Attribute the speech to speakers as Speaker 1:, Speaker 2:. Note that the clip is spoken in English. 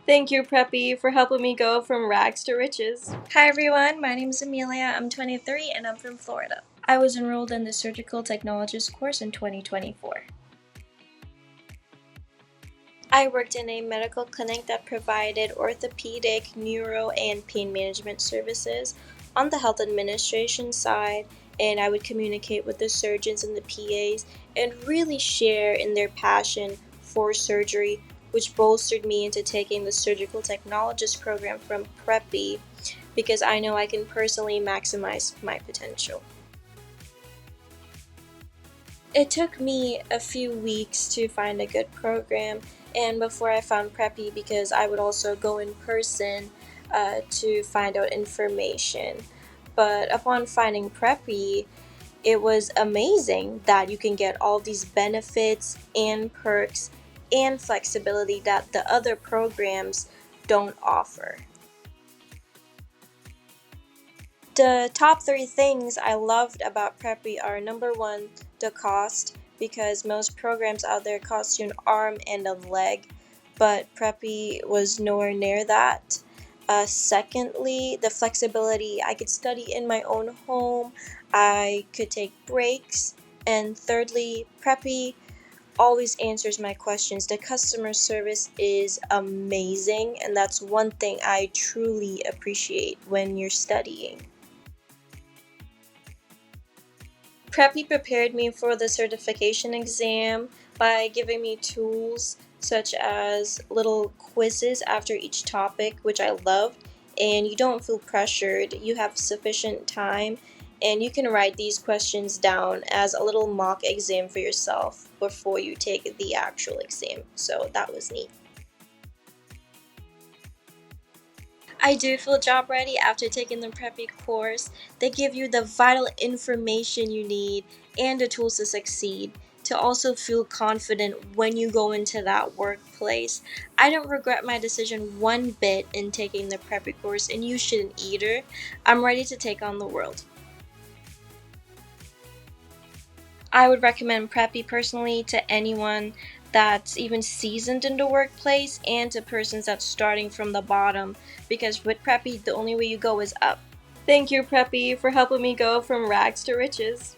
Speaker 1: Thank you, Preppy, for helping me go from rags to riches.
Speaker 2: Hi everyone, my name is Amelia, I'm 23 and I'm from Florida. I was enrolled in the Surgical Technologist course in 2024. I worked in a medical clinic that provided orthopedic, neuro, and pain management services on the health administration side, and I would communicate with the surgeons and the PAs and really share in their passion for surgery, which bolstered me into taking the Surgical Technologist program from Preppy because I know I can personally maximize my potential. It took me a few weeks to find a good program, and before I found Preppy, because I would also go in person to find out information. But upon finding Preppy, it was amazing that you can get all these benefits and perks and flexibility that the other programs don't offer. The top three things I loved about Preppy are number one, the cost, because most programs out there cost you an arm and a leg, but Preppy was nowhere near that. Secondly, the flexibility. I could study in my own home, I could take breaks. And thirdly, Preppy always answers my questions. The customer service is amazing, and that's one thing I truly appreciate when you're studying. Preppy prepared me for the certification exam by giving me tools such as little quizzes after each topic, which I loved, and you don't feel pressured. You have sufficient time, and you can write these questions down as a little mock exam for yourself before you take the actual exam. So that was neat. I do feel job ready after taking the Preppy course. They give you the vital information you need and the tools to succeed, to also feel confident when you go into that workplace. I don't regret my decision one bit in taking the Preppy course, and you shouldn't either. I'm ready to take on the world. I would recommend Preppy personally to anyone that's even seasoned in the workplace and to persons that's starting from the bottom, because with Preppy, the only way you go is up.
Speaker 1: Thank you, Preppy, for helping me go from rags to riches.